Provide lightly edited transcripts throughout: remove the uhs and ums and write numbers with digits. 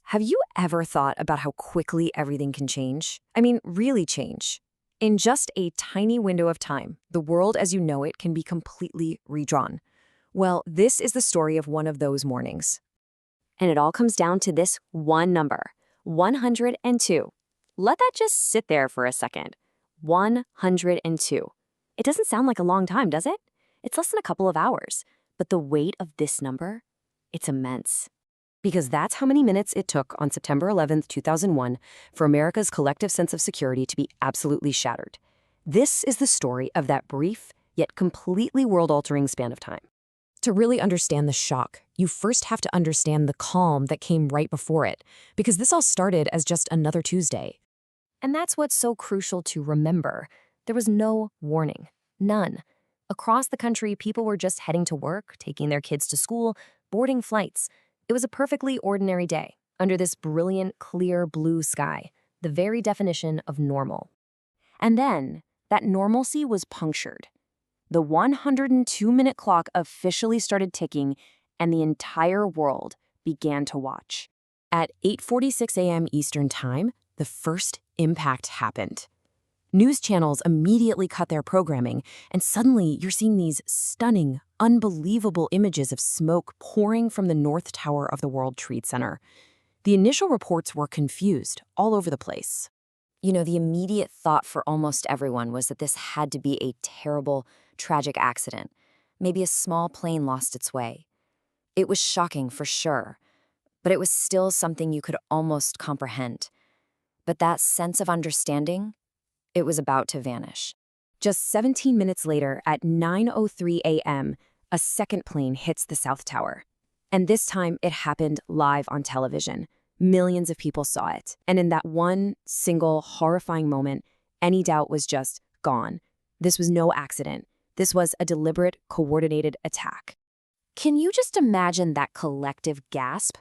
Have you ever thought about how quickly everything can change? I mean, really change. In just a tiny window of time, the world as you know it can be completely redrawn. Well, this is the story of one of those mornings. And it all comes down to this one number, 102. Let that just sit there for a second. 102. It doesn't sound like a long time, does it? It's less than a couple of hours. But the weight of this number, it's immense. Because that's how many minutes it took on September 11th, 2001, for America's collective sense of security to be absolutely shattered. This is the story of that brief, yet completely world-altering span of time. To really understand the shock, you first have to understand the calm that came right before it, because this all started as just another Tuesday. And that's what's so crucial to remember. There was no warning. None. Across the country, people were just heading to work, taking their kids to school, boarding flights. It was a perfectly ordinary day, under this brilliant, clear blue sky, the very definition of normal. And then, that normalcy was punctured. The 102-minute clock officially started ticking, and the entire world began to watch. At 8:46 a.m. Eastern Time, the first impact happened. News channels immediately cut their programming, and suddenly you're seeing these stunning, unbelievable images of smoke pouring from the North Tower of the World Trade Center. The initial reports were confused all over the place. The immediate thought for almost everyone was that this had to be a terrible, tragic accident. Maybe a small plane lost its way. It was shocking for sure, but it was still something you could almost comprehend. But that sense of understanding, it was about to vanish. Just 17 minutes later, at 9:03 a.m., a second plane hits the South Tower. And this time, it happened live on television. Millions of people saw it. And in that one single horrifying moment, any doubt was just gone. This was no accident. This was a deliberate, coordinated attack. Can you just imagine that collective gasp?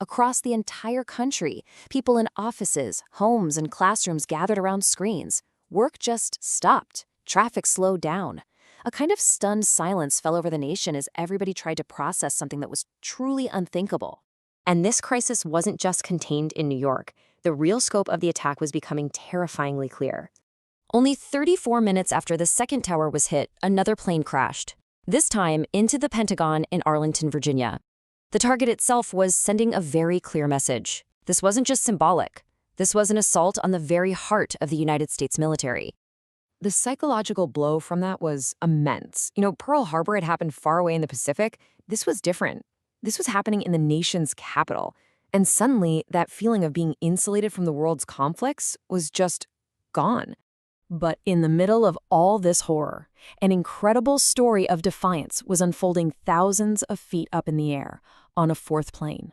Across the entire country, people in offices, homes, and classrooms gathered around screens. Work just stopped. Traffic slowed down. A kind of stunned silence fell over the nation as everybody tried to process something that was truly unthinkable. And this crisis wasn't just contained in New York. The real scope of the attack was becoming terrifyingly clear. Only 34 minutes after the second tower was hit, another plane crashed. This time into the Pentagon in Arlington, Virginia. The target itself was sending a very clear message. This wasn't just symbolic. This was an assault on the very heart of the United States military. The psychological blow from that was immense. Pearl Harbor had happened far away in the Pacific. This was different. This was happening in the nation's capital. And suddenly, that feeling of being insulated from the world's conflicts was just gone. But in the middle of all this horror, an incredible story of defiance was unfolding thousands of feet up in the air on a fourth plane.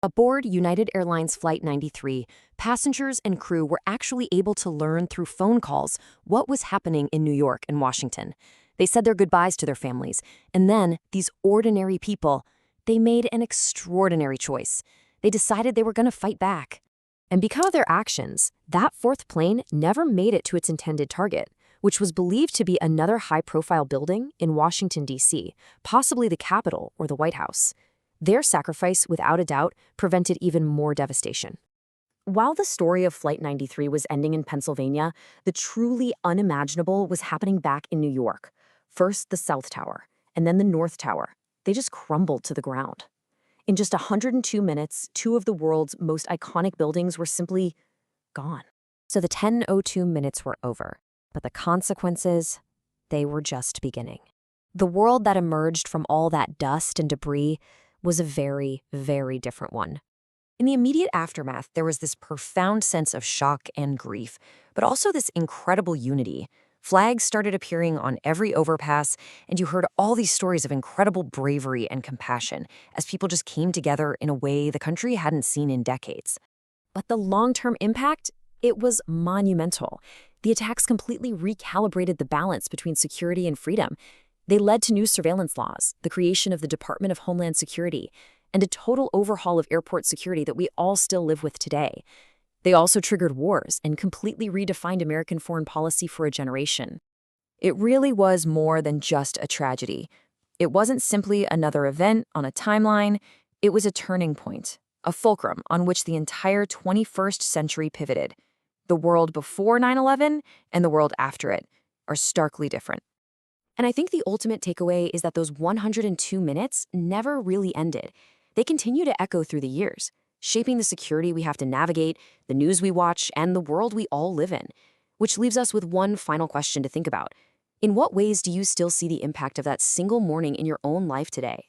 Aboard United Airlines Flight 93, passengers and crew were actually able to learn through phone calls what was happening in New York and Washington. They said their goodbyes to their families, and then these ordinary people, they made an extraordinary choice. They decided they were going to fight back. And because of their actions, that fourth plane never made it to its intended target, which was believed to be another high-profile building in Washington, D.C., possibly the Capitol or the White House. Their sacrifice, without a doubt, prevented even more devastation. While the story of Flight 93 was ending in Pennsylvania, the truly unimaginable was happening back in New York. First the South Tower, and then the North Tower. They just crumbled to the ground. In just 102 minutes, two of the world's most iconic buildings were simply gone. So the 10:02 minutes were over, but the consequences, they were just beginning. The world that emerged from all that dust and debris was a very, very different one. In the immediate aftermath, there was this profound sense of shock and grief, but also this incredible unity. Flags started appearing on every overpass, and you heard all these stories of incredible bravery and compassion as people just came together in a way the country hadn't seen in decades. But the long-term impact, it was monumental. The attacks completely recalibrated the balance between security and freedom. They led to new surveillance laws, the creation of the Department of Homeland Security, and a total overhaul of airport security that we all still live with today. They also triggered wars and completely redefined American foreign policy for a generation. It really was more than just a tragedy. It wasn't simply another event on a timeline. It was a turning point, a fulcrum on which the entire 21st century pivoted. The world before 9/11 and the world after it are starkly different. And I think the ultimate takeaway is that those 102 minutes never really ended. They continue to echo through the years, shaping the security we have to navigate, the news we watch, and the world we all live in. Which leaves us with one final question to think about. In what ways do you still see the impact of that single morning in your own life today?